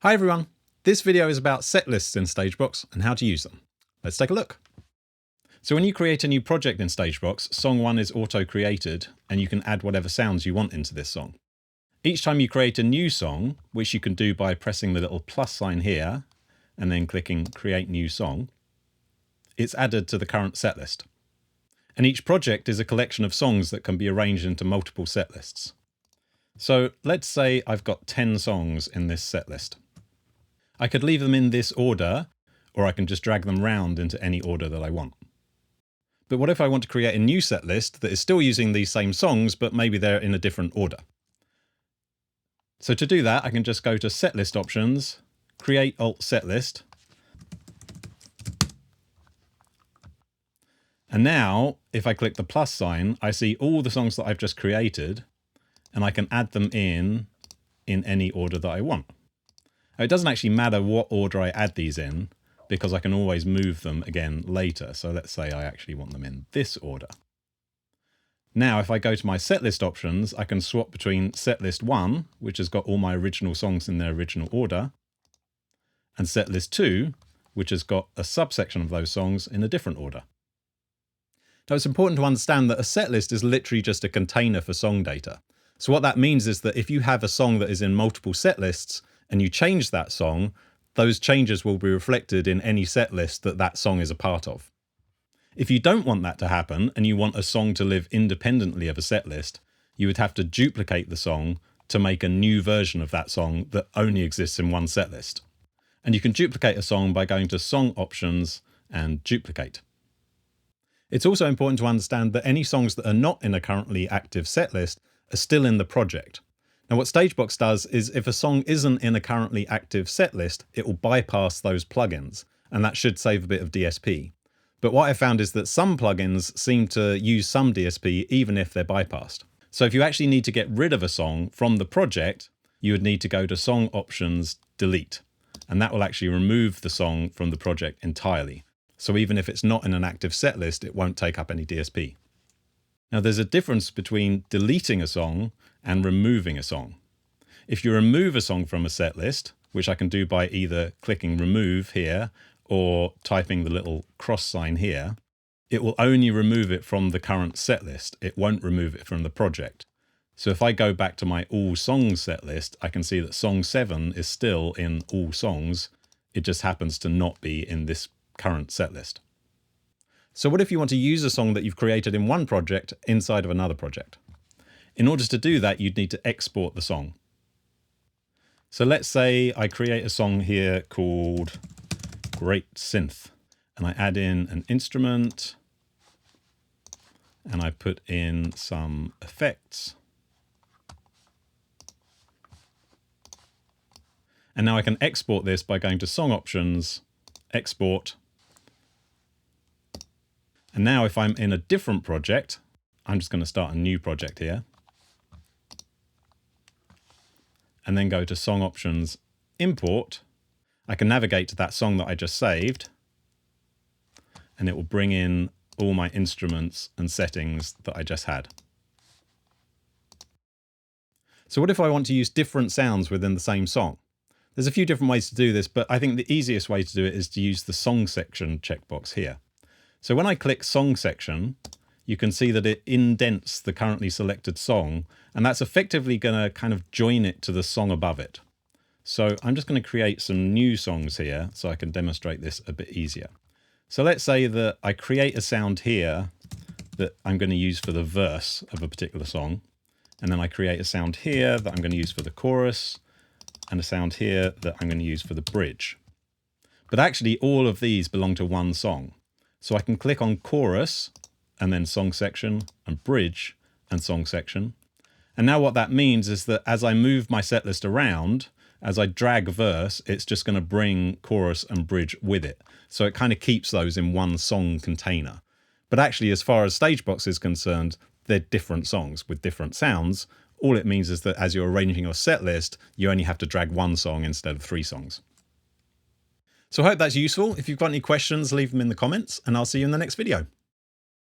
Hi everyone, this video is about set lists in StageBox and how to use them. Let's take a look. So when you create a new project in StageBox, song 1 is auto-created and you can add whatever sounds you want into this song. Each time you create a new song, which you can do by pressing the little plus sign here and then clicking Create New Song, it's added to the current set list. And each project is a collection of songs that can be arranged into multiple set lists. So let's say I've got 10 songs in this set list. I could leave them in this order, or I can just drag them round into any order that I want. But what if I want to create a new set list that is still using these same songs, but maybe they're in a different order? So to do that, I can just go to Setlist Options, Create Alt Setlist. And now, if I click the plus sign, I see all the songs that I've just created, and I can add them in any order that I want. It doesn't actually matter what order I add these in, because I can always move them again later. So let's say I actually want them in this order. Now, if I go to my setlist options, I can swap between setlist 1, which has got all my original songs in their original order, and setlist 2, which has got a subsection of those songs in a different order. Now, it's important to understand that a setlist is literally just a container for song data. So what that means is that if you have a song that is in multiple set lists, and you change that song, those changes will be reflected in any set list that that song is a part of. If you don't want that to happen and you want a song to live independently of a set list, you would have to duplicate the song to make a new version of that song that only exists in one set list. And you can duplicate a song by going to Song Options and Duplicate. It's also important to understand that any songs that are not in a currently active set list are still in the project. Now what StageBox does is if a song isn't in a currently active set list, it will bypass those plugins, and that should save a bit of DSP. But what I found is that some plugins seem to use some DSP even if they're bypassed. So if you actually need to get rid of a song from the project, you would need to go to Song Options, Delete, and that will actually remove the song from the project entirely. So even if it's not in an active set list, it won't take up any DSP. Now there's a difference between deleting a song and removing a song. If you remove a song from a set list, which I can do by either clicking remove here or typing the little cross sign here, it will only remove it from the current set list. It won't remove it from the project. So if I go back to my all songs set list, I can see that song 7 is still in all songs. It just happens to not be in this current set list. So what if you want to use a song that you've created in one project inside of another project? In order to do that, you'd need to export the song. So let's say I create a song here called Great Synth, and I add in an instrument, and I put in some effects. And now I can export this by going to Song Options, Export. And now if I'm in a different project, I'm just going to start a new project here. And then go to Song Options, Import. I can navigate to that song that I just saved. And it will bring in all my instruments and settings that I just had. So what if I want to use different sounds within the same song? There's a few different ways to do this, but I think the easiest way to do it is to use the Song Section checkbox here. So when I click Song Section, you can see that it indents the currently selected song, and that's effectively going to kind of join it to the song above it. So I'm just going to create some new songs here so I can demonstrate this a bit easier. So let's say that I create a sound here that I'm going to use for the verse of a particular song, and then I create a sound here that I'm going to use for the chorus, and a sound here that I'm going to use for the bridge. But actually all of these belong to one song. So I can click on chorus and then song section and bridge and song section. And now what that means is that as I move my setlist around, as I drag verse, it's just going to bring chorus and bridge with it. So it kind of keeps those in one song container. But actually, as far as StageBox is concerned, they're different songs with different sounds. All it means is that as you're arranging your setlist, you only have to drag one song instead of 3 songs. So I hope that's useful. If you've got any questions, leave them in the comments, and I'll see you in the next video.